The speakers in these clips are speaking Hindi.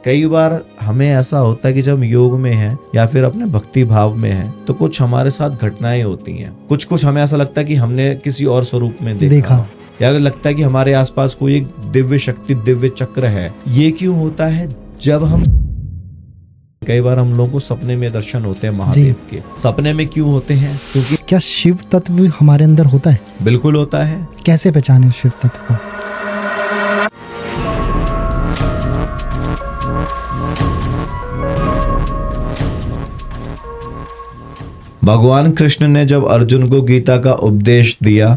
कई बार हमें ऐसा होता है कि जब हम योग में हैं या फिर अपने भक्ति भाव में हैं तो कुछ हमारे साथ घटनाएं होती हैं। कुछ हमें ऐसा लगता है कि हमने किसी और स्वरूप में देखा या लगता है कि हमारे आसपास कोई एक दिव्य शक्ति, दिव्य चक्र है। ये क्यों होता है? जब हम कई बार हम लोगों को सपने में दर्शन होते हैं महादेव के। सपने में क्यों होते हैं? क्योंकि क्या शिव तत्व हमारे अंदर होता है? बिल्कुल होता है। कैसे पहचाने शिव तत्व को? भगवान कृष्ण ने जब अर्जुन को गीता का उपदेश दिया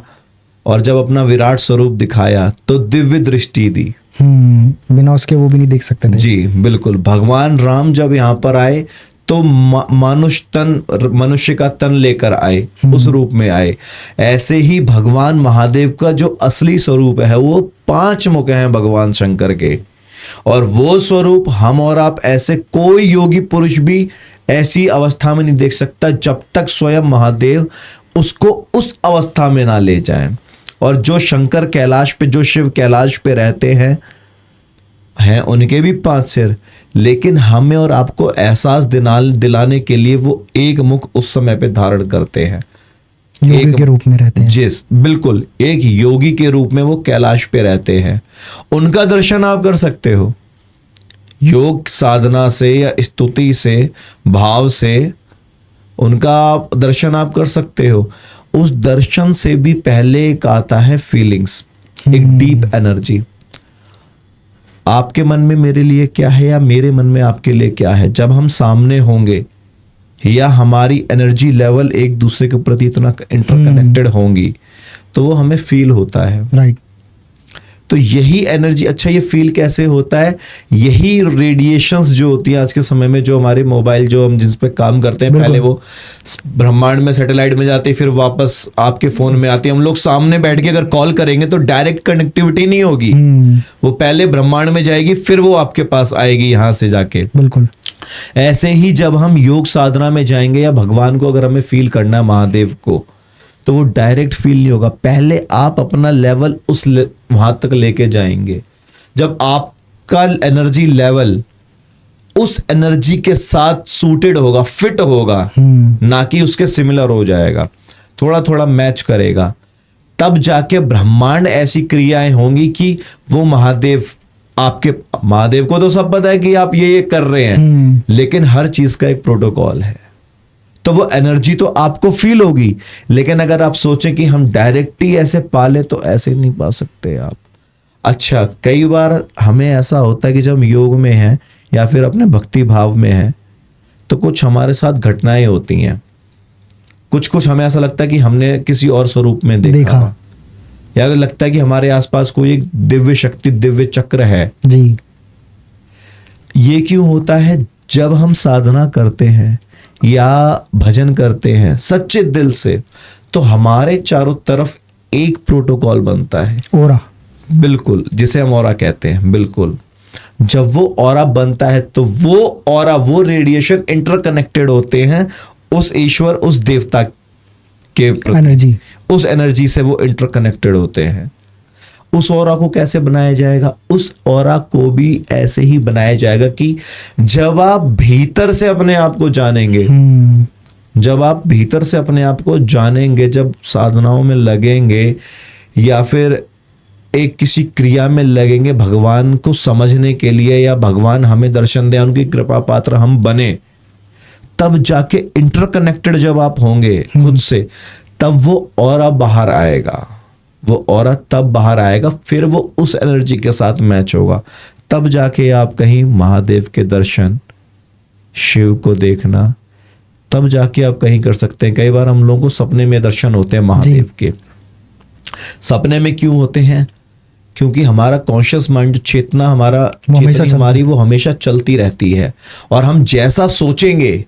और जब अपना विराट स्वरूप दिखाया तो दिव्य दृष्टि दी। बिना उसके वो भी नहीं देख सकते थे। जी बिल्कुल। भगवान राम जब यहाँ पर आए तो मनुष्य का तन लेकर आए, उस रूप में आए। ऐसे ही भगवान महादेव का जो असली स्वरूप है वो 5 मुख हैं भगवान शंकर के, और वो स्वरूप हम और आप ऐसे कोई योगी पुरुष भी ऐसी अवस्था में नहीं देख सकता जब तक स्वयं महादेव उसको उस अवस्था में ना ले जाएं। और जो शंकर कैलाश पे, जो शिव कैलाश पे रहते हैं उनके भी 5 सिर, लेकिन हमें और आपको एहसास दिलाने के लिए वो एक मुख उस समय पे धारण करते हैं, योगी के रूप में रहते हैं। जिस बिल्कुल एक योगी के रूप में वो कैलाश पे रहते हैं। उनका दर्शन आप कर सकते हो योग साधना से या स्तुति से, भाव से उनका दर्शन आप कर सकते हो। उस दर्शन से भी पहले एक आता है फीलिंग्स, एक डीप एनर्जी। आपके मन में मेरे लिए क्या है या मेरे मन में आपके लिए क्या है, जब हम सामने होंगे या हमारी एनर्जी लेवल एक दूसरे के प्रति इतना इंटरकनेक्टेड होंगी तो वो हमें फील होता है। राइट। तो यही एनर्जी, अच्छा ये फील कैसे होता है? यही रेडिएशंस जो होती हैं आज के समय में, जो हमारे मोबाइल, जो हम जिस पे काम करते हैं, पहले वो ब्रह्मांड में सैटेलाइट में जाती, फिर वापस आपके फोन में आती है। हम लोग सामने बैठ के अगर कॉल करेंगे तो डायरेक्ट कनेक्टिविटी नहीं होगी, वो पहले ब्रह्मांड में जाएगी फिर वो आपके पास आएगी यहाँ से जाके। बिल्कुल। ऐसे ही जब हम योग साधना में जाएंगे या भगवान को अगर हमें फील करना है, महादेव को, तो वो डायरेक्ट फील नहीं होगा। पहले आप अपना लेवल वहां तक लेके जाएंगे जब आपका एनर्जी लेवल उस एनर्जी के साथ सूटेड होगा, फिट होगा, ना कि उसके सिमिलर हो जाएगा, थोड़ा थोड़ा मैच करेगा। तब जाके ब्रह्मांड ऐसी क्रियाएं होंगी कि वो महादेव को तो सब पता है कि आप ये कर रहे हैं, लेकिन हर चीज का एक प्रोटोकॉल है। तो वो एनर्जी तो आपको फील होगी, लेकिन अगर आप सोचें कि हम डायरेक्ट ही ऐसे पाले तो ऐसे नहीं पा सकते आप। अच्छा, कई बार हमें ऐसा होता है कि जब हम योग में हैं या फिर अपने भक्ति भाव में हैं तो कुछ हमारे साथ घटनाएं होती हैं। कुछ हमें ऐसा लगता है कि हमने किसी और स्वरूप में देखा या लगता है कि हमारे आसपास कोई एक दिव्य शक्ति, दिव्य चक्र है। जी। ये क्यों होता है? जब हम साधना करते हैं या भजन करते हैं सच्चे दिल से, तो हमारे चारों तरफ एक प्रोटोकॉल बनता है, ओरा। बिल्कुल, जिसे हम ओरा कहते हैं। बिल्कुल, जब वो ओरा बनता है तो वो ओरा, वो रेडिएशन इंटरकनेक्टेड होते हैं उस ईश्वर, उस देवता के एनर्जी, उस एनर्जी से वो इंटरकनेक्टेड होते हैं। उस ऑरा को कैसे बनाया जाएगा? उस ऑरा को भी ऐसे ही बनाया जाएगा कि जब आप भीतर से अपने आप को जानेंगे, जब आप भीतर से अपने आप को जानेंगे, जब साधनाओं में लगेंगे या फिर एक किसी क्रिया में लगेंगे भगवान को समझने के लिए, या भगवान हमें दर्शन दें, उनकी कृपा पात्र हम बने, तब जाके इंटरकनेक्टेड जब आप होंगे खुद से, तब वो ऑरा बाहर आएगा। वो औरत तब बाहर आएगा, फिर वो उस एनर्जी के साथ मैच होगा, तब जाके आप कहीं महादेव के दर्शन, शिव को देखना, तब जाके आप कहीं कर सकते हैं। कई बार हम लोगों को सपने में दर्शन होते हैं महादेव के। सपने में क्यों होते हैं? क्योंकि हमारा कॉन्शियस माइंड, चेतना हमारी वो हमेशा चलती रहती है, और हम जैसा सोचेंगे,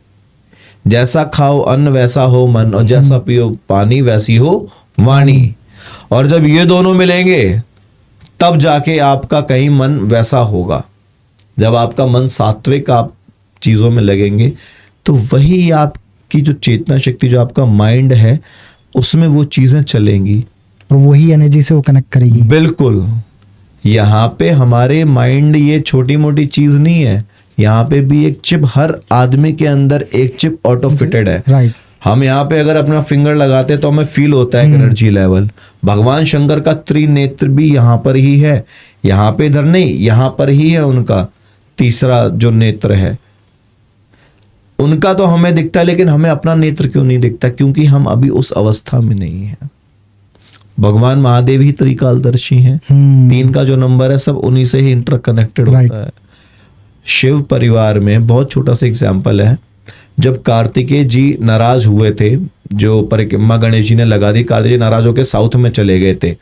जैसा खाओ अन्न वैसा हो मन, और जैसा पियो पानी वैसी हो वाणी। और जब ये दोनों मिलेंगे तब जाके आपका कहीं मन वैसा होगा। जब आपका मन सात्विक आप चीजों में लगेंगे तो वही आपकी जो चेतना शक्ति, जो आपका माइंड है, उसमें वो चीजें चलेंगी और वही एनर्जी से वो कनेक्ट करेगी। बिल्कुल। यहाँ पे हमारे माइंड ये छोटी मोटी चीज नहीं है, यहाँ पे भी एक चिप, हर आदमी के अंदर एक चिप ऑटो फिटेड है। राइट। हम यहाँ पे अगर अपना फिंगर लगाते हैं तो हमें फील होता है एनर्जी लेवल। भगवान शंकर का त्रिनेत्र भी यहाँ पर ही है, यहाँ पे इधर नहीं, यहाँ पर ही है उनका तीसरा जो नेत्र है। उनका तो हमें दिखता है, लेकिन हमें अपना नेत्र क्यों नहीं दिखता? क्योंकि हम अभी उस अवस्था में नहीं है। भगवान महादेव ही त्रिकालदर्शी हैं। 3 का जो नंबर है सब उन्हीं से ही इंटरकनेक्टेड होता है। शिव परिवार में बहुत छोटा सा एग्जाम्पल है, जब कार्तिकेय जी नाराज हुए थे, जो परिक्रमा गणेश जी ने लगा दी, कार्तिकेय जी नाराज होकर साउथ में चले गए थे,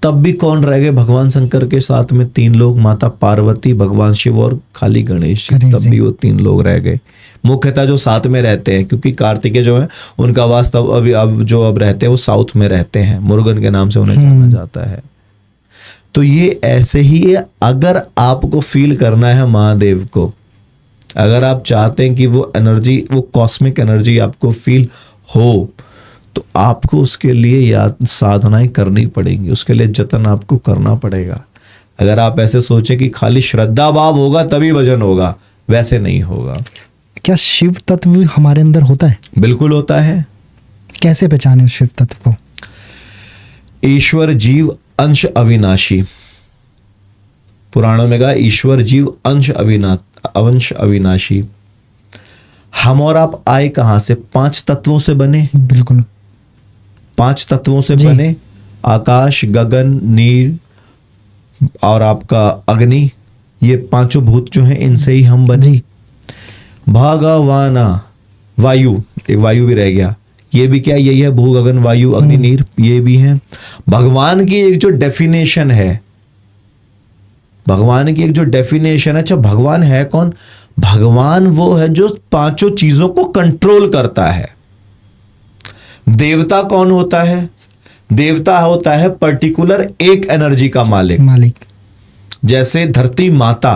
तब भी कौन रह गए? भगवान शंकर के साथ में 3 लोग, माता पार्वती, भगवान शिव और खाली गणेश जी। तब भी वो 3 लोग रह गए मुख्यतः जो साथ में रहते हैं, क्योंकि कार्तिकेय जो है उनका वास्तव अब रहते हैं वो साउथ में रहते हैं, मुरुगन के नाम से उन्हें जाना जाता है। तो ये ऐसे ही है। अगर आपको फील करना है महादेव को, अगर आप चाहते हैं कि वो एनर्जी, वो कॉस्मिक एनर्जी आपको फील हो, तो आपको उसके लिए साधनाएं करनी पड़ेंगी, उसके लिए जतन आपको करना पड़ेगा। अगर आप ऐसे सोचें कि खाली श्रद्धा भाव होगा तभी भजन होगा, वैसे नहीं होगा। क्या शिव तत्व हमारे अंदर होता है? बिल्कुल होता है। कैसे पहचाने शिव तत्व को? ईश्वर जीव अंश अविनाशी, पुराणों में कहा ईश्वर जीव अंश अविनाशी। हम और आप आए कहां से? 5 तत्वों से बने। बिल्कुल 5 तत्वों से बने, आकाश, गगन, नीर और आपका अग्नि, ये 5 भूत जो हैं इनसे ही हम बने। भगवाना, वायु, एक वायु भी रह गया, ये भी क्या? यही है, भू गगन वायु अग्नि नीर, ये भी है। भगवान की एक जो डेफिनेशन है, भगवान की एक जो डेफिनेशन है, अच्छा भगवान है कौन? भगवान वो है जो 5 चीजों को कंट्रोल करता है। देवता कौन होता है? देवता होता है पर्टिकुलर एक एनर्जी का मालिक। जैसे धरती माता,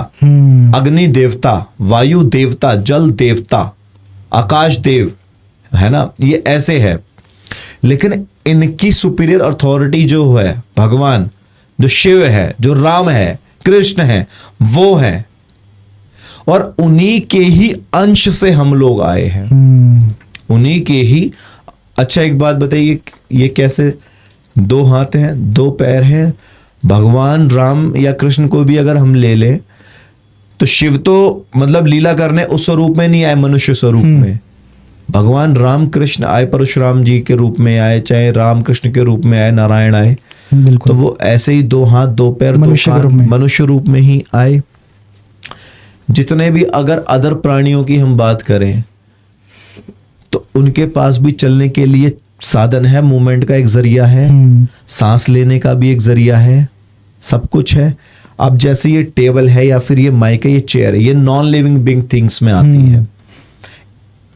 अग्नि देवता, वायु देवता, जल देवता, आकाश देव, है ना, ये ऐसे है। लेकिन इनकी सुपीरियर अथॉरिटी जो है भगवान, जो शिव है, जो राम है, कृष्ण है, वो है, और उन्हीं के ही अंश से हम लोग आए हैं, उन्हीं के ही। अच्छा एक बात बताइए, ये कैसे? 2 हाथ हैं, 2 पैर हैं। भगवान राम या कृष्ण को भी अगर हम ले लें तो शिव तो मतलब लीला करने उस स्वरूप में नहीं आए, मनुष्य स्वरूप में। भगवान राम कृष्ण आए, परशुराम जी के रूप में आए, चाहे राम कृष्ण के रूप में आए, नारायण आए, तो वो ऐसे ही 2 हाथ 2 पैर मनुष्य रूप में ही आए। जितने भी अगर अदर प्राणियों की हम बात करें तो उनके पास भी चलने के लिए साधन है, मूवमेंट का एक जरिया है, सांस लेने का भी एक जरिया है, सब कुछ है। अब जैसे ये टेबल है या फिर ये माइक है, ये चेयर है, ये नॉन लिविंग बिंग थिंग्स में आती है।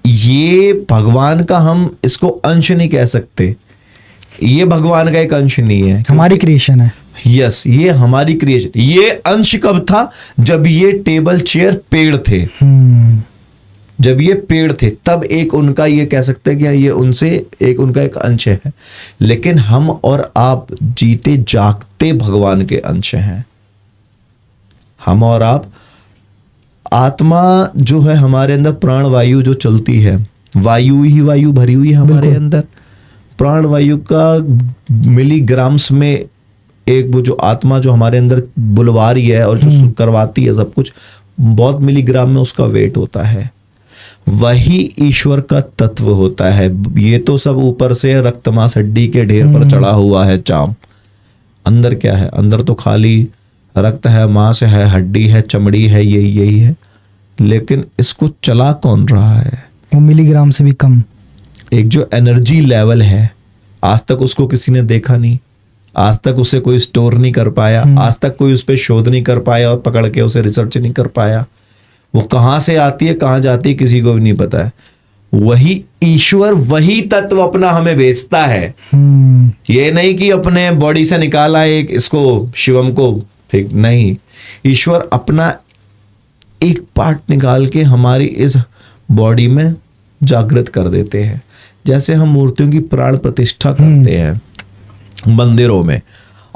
ये भगवान का हम इसको अंश नहीं कह सकते, ये भगवान का एक अंश नहीं है, हमारी क्रिएशन है। यस, ये हमारी क्रिएशन। ये अंश कब था? जब ये टेबल चेयर पेड़ थे, जब ये पेड़ थे तब एक उनका, ये कह सकते हैं कि ये उनसे एक उनका एक अंश है। लेकिन हम और आप जीते जागते भगवान के अंश हैं। हम और आप, आत्मा जो है हमारे अंदर, प्राण वायु जो चलती है, वायु ही वायु भरी हुई है हमारे अंदर। प्राण वायु का मिलीग्राम्स में एक वो जो आत्मा जो हमारे अंदर बुलवा रही है और जो करवाती है सब कुछ, बहुत मिलीग्राम में उसका वेट होता है। वही ईश्वर का तत्व होता है। ये तो सब ऊपर से रक्त मांस हड्डी के ढेर पर चढ़ा हुआ है चाम। अंदर क्या है? अंदर तो खाली रक्त है, मांस है, हड्डी है, चमड़ी है, यही है। लेकिन इसको चला कौन रहा है? वो मिलीग्राम से भी कम एक जो एनर्जी लेवल है, आज तक उसको किसी ने देखा नहीं, आज तक उसे कोई स्टोर नहीं कर पाया, आज तक कोई उस पर शोध नहीं कर पाया और पकड़ के उसे रिसर्च नहीं कर पाया। वो कहां से आती है, कहां जाती है, किसी को भी नहीं पता है। वही ईश्वर, वही तत्व अपना हमें भेजता है। ये नहीं कि अपने बॉडी से निकाला एक इसको शिवम को फेंक, नहीं। ईश्वर अपना एक पार्ट निकाल के हमारी इस बॉडी में जागृत कर देते हैं। जैसे हम मूर्तियों की प्राण प्रतिष्ठा करते हैं मंदिरों में,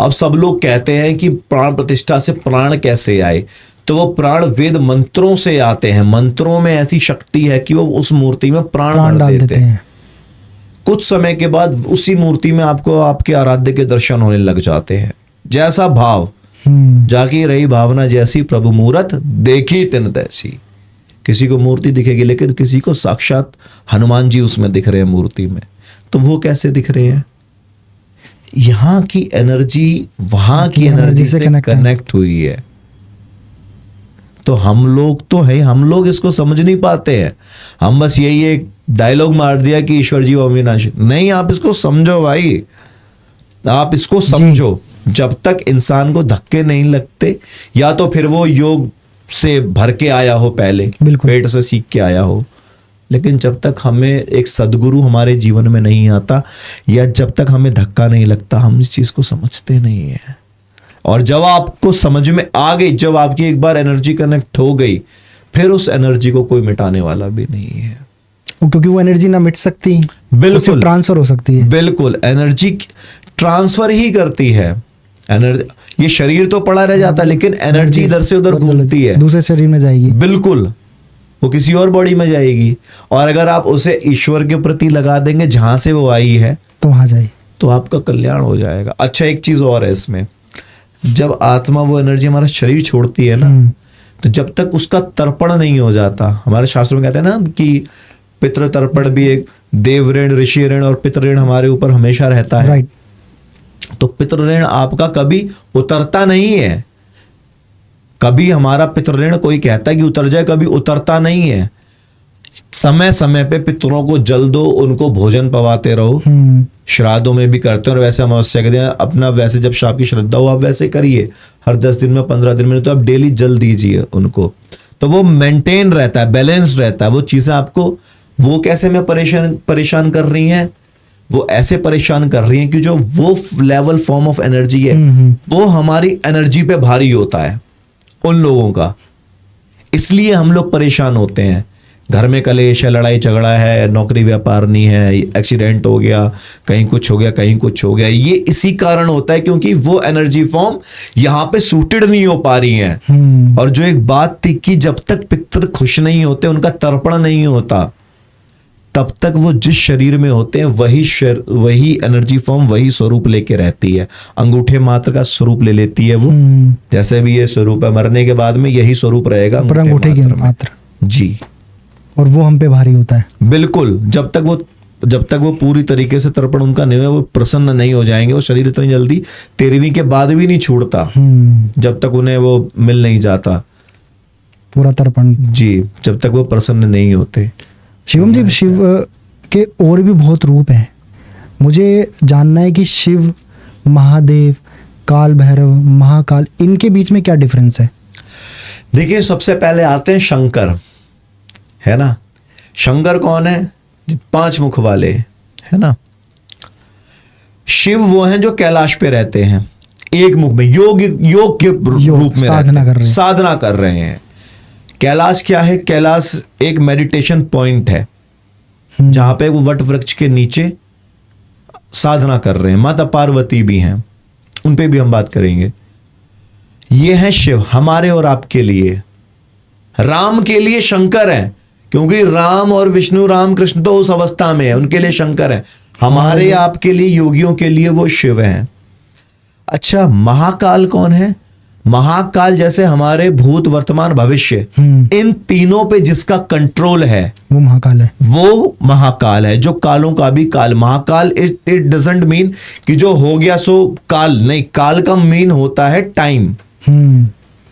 अब सब लोग कहते हैं कि प्राण प्रतिष्ठा से प्राण कैसे आए, तो वो प्राण वेद मंत्रों से आते हैं। मंत्रों में ऐसी शक्ति है कि वो उस मूर्ति में प्राण प्राण भर डाल देते देते हैं। हैं। कुछ समय के बाद उसी मूर्ति में आपको आपके आराध्य के दर्शन होने लग जाते हैं। जैसा भाव, जाकी रही भावना जैसी, प्रभु मूरत देखी तिन तैसी। किसी को मूर्ति दिखेगी, लेकिन किसी को साक्षात हनुमान जी उसमें दिख रहे हैं मूर्ति में। तो वो कैसे दिख रहे हैं? यहाँ की एनर्जी वहां की एनर्जी से कनेक्ट हुई है। तो हम लोग तो है, हम लोग इसको समझ नहीं पाते हैं। हम बस यही एक डायलॉग मार दिया कि ईश्वर जी अविनाशी। नहीं, आप इसको समझो भाई, आप इसको समझो। जब तक इंसान को धक्के नहीं लगते, या तो फिर वो योग से भर के आया हो, पहले पेट से सीख के आया हो, लेकिन जब तक हमें एक सदगुरु हमारे जीवन में नहीं आता, या जब तक हमें धक्का नहीं लगता, हम इस चीज को समझते नहीं है। और जब आपको समझ में आ गई, जब आपकी एक बार एनर्जी कनेक्ट हो गई, फिर उस एनर्जी को कोई मिटाने वाला भी नहीं है, क्योंकि वो एनर्जी ना मिट सकती, बिल्कुल ट्रांसफर हो सकती है। बिल्कुल, एनर्जी ट्रांसफर ही करती है। एनर्जी, ये शरीर तो पड़ा रह जाता है, लेकिन एनर्जी इधर से उधर घूमती है, दूसरे शरीर में जाएगी। बिल्कुल, वो किसी और बॉडी में जाएगी। और अगर आप उसे ईश्वर के प्रति लगा देंगे, जहां से वो आई है, तो वहां जाए, तो आपका कल्याण हो जाएगा। अच्छा, एक चीज और है इसमें, जब आत्मा वो एनर्जी हमारा शरीर छोड़ती है ना, तो जब तक उसका तर्पण नहीं हो जाता, हमारे शास्त्रों में कहते हैं ना कि पितृ तर्पण भी एक देव ऋण, ऋषि ऋण और पितृ ऋण हमारे ऊपर हमेशा रहता है। राइट। तो पितृ ऋण आपका कभी उतरता नहीं है। कभी हमारा पितृ ऋण, कोई कहता है कि उतर जाए, कभी उतरता नहीं है। समय समय पे पितरों को जल दो, उनको भोजन पवाते रहो। श्राद्धों में भी करते हैं, और वैसे अमावस्या के दिन अपना, वैसे जब आपकी श्रद्धा हो आप वैसे करिए, हर 10 दिन में, 15 दिन में, तो आप डेली जल दीजिए उनको। तो वो मेंटेन रहता है, बैलेंस रहता है। वो चीजें आपको, वो कैसे में परेशान कर रही हैं, वो ऐसे परेशान कर रही हैं कि जो वो लेवल फॉर्म ऑफ एनर्जी है, वो हमारी एनर्जी पे भारी होता है उन लोगों का। इसलिए हम लोग परेशान होते हैं। घर में कलेश है, लड़ाई झगड़ा है, नौकरी व्यापार नहीं है, एक्सीडेंट हो गया, कहीं कुछ हो गया, कहीं कुछ हो गया। ये इसी कारण होता है, क्योंकि वो एनर्जी फॉर्म यहाँ पे सूटेड नहीं हो पा रही है। और जो एक बात थी कि जब तक पितृ खुश नहीं होते, उनका तर्पण नहीं होता, तब तक वो जिस शरीर में होते हैं वही एनर्जी फॉर्म, वही स्वरूप लेके रहती है। अंगूठे मात्र का स्वरूप ले लेती है वो। जैसे भी ये स्वरूप है, मरने के बाद में यही स्वरूप रहेगा अंगूठे के मात्र। जी। और वो हम पे भारी होता है। बिल्कुल, जब तक वो पूरी तरीके से तर्पण उनका नहीं हो, वो प्रसन्न नहीं हो जाएंगे। वो शरीर इतनी जल्दी 13वीं के बाद भी नहीं छूटता, जब तक उन्हें वो मिल नहीं जाता पूरा तर्पण। जी, जब तक वो प्रसन्न नहीं होते। शिवम जी, शिव के और भी बहुत रूप हैं। मुझे जानना है कि शिव, महादेव, काल भैरव, महाकाल, इनके बीच में क्या डिफरेंस है? देखिए, सबसे पहले आते हैं शंकर, है ना। शंकर कौन है? 5 मुख वाले, है ना। शिव वो हैं जो कैलाश पे रहते हैं, एक मुख में, योग के रूप में साधना कर रहे हैं। कैलाश क्या है? कैलाश एक मेडिटेशन पॉइंट है, जहां पे वो वट वृक्ष के नीचे साधना कर रहे हैं। माता पार्वती भी हैं, उन पे भी हम बात करेंगे। ये है शिव हमारे और आपके लिए। राम के लिए शंकर है, क्योंकि राम और विष्णु, राम कृष्ण तो उस अवस्था में है, उनके लिए शंकर है। हमारे आपके लिए, योगियों के लिए वो शिव हैं। अच्छा, महाकाल कौन है? महाकाल जैसे हमारे भूत, वर्तमान, भविष्य, इन तीनों पे जिसका कंट्रोल है, वो महाकाल है। वो महाकाल है, जो कालों का भी काल। महाकाल इट डजंट मीन कि जो हो गया सो काल नहीं। काल का मीन होता है टाइम,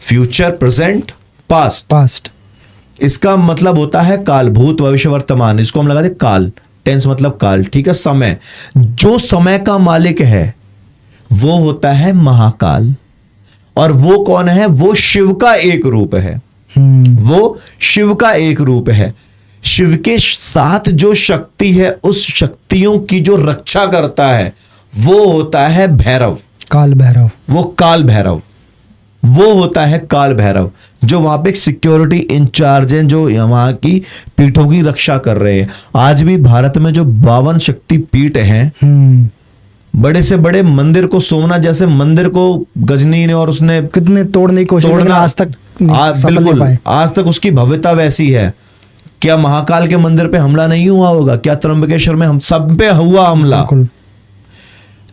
फ्यूचर, प्रेजेंट, पास्ट। इसका मतलब होता है काल, भूत, भविष्य, वर्तमान। इसको हम लगा दे काल, टेंस मतलब काल, ठीक है। समय, जो समय का मालिक है वो होता है महाकाल। और वो कौन है? वो शिव का एक रूप है। वो शिव का एक रूप है। शिव के साथ जो शक्ति है, उस शक्तियों की जो रक्षा करता है, वो होता है भैरव, काल भैरव। वो काल भैरव, वो होता है काल भैरव, जो वहां पे सिक्योरिटी इंचार्ज हैं, जो वहां की पीठों की रक्षा कर रहे हैं। आज भी भारत में जो 52 शक्ति पीठ हैं, बड़े से बड़े मंदिर को, सोमनाथ जैसे मंदिर को गजनी ने और उसने कितने तोड़ने की कोशिश, लेकिन आज तक सफल नहीं बिल्कुल पाए। आज तक उसकी भव्यता वैसी है। क्या महाकाल के मंदिर पे हमला नहीं हुआ होगा? क्या त्र्यंबकेश्वर में हम सब पे हुआ हमला? बिल्कुल।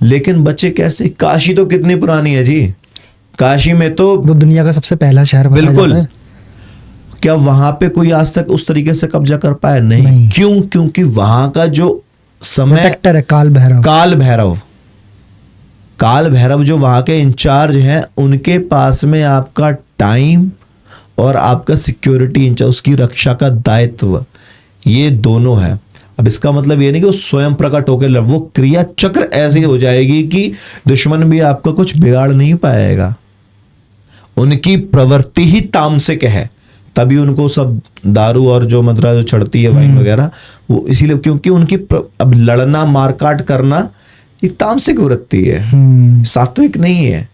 लेकिन बच्चे कैसे? काशी तो कितनी पुरानी है जी, काशी में तो दुनिया का सबसे पहला शहर बताया बिल्कुल। जाता है। क्या वहां पे कोई आज तक उस तरीके से कब्जा कर पाया? नहीं। क्यों? क्योंकि वहां का जो समय, प्रोटेक्टर है काल भैरव। काल भैरव जो वहां के इंचार्ज हैं, उनके पास में आपका टाइम और आपका सिक्योरिटी इंचार्ज, उसकी रक्षा का दायित्व, ये दोनों है। अब इसका मतलब ये नहीं कि वो स्वयं प्रकट होकर, वो क्रिया चक्र ऐसी हो जाएगी कि दुश्मन भी आपका कुछ बिगाड़ नहीं पाएगा। उनकी प्रवृत्ति ही तामसिक है, तभी उनको सब दारू और जो मदिरा जो चढ़ती है, वाइन वगैरह, वो इसीलिए, क्योंकि उनकी अब लड़ना मारकाट करना एक तामसिक वृत्ति है, सात्विक नहीं है।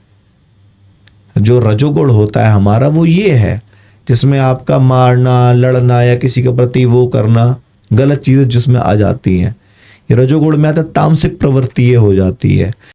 जो रजोगुण होता है हमारा, वो ये है जिसमें आपका मारना, लड़ना या किसी के प्रति वो करना, गलत चीजें जिसमें आ जाती हैं। ये रजोगुण में आता है, तामसिक प्रवृत्ति ये हो जाती है।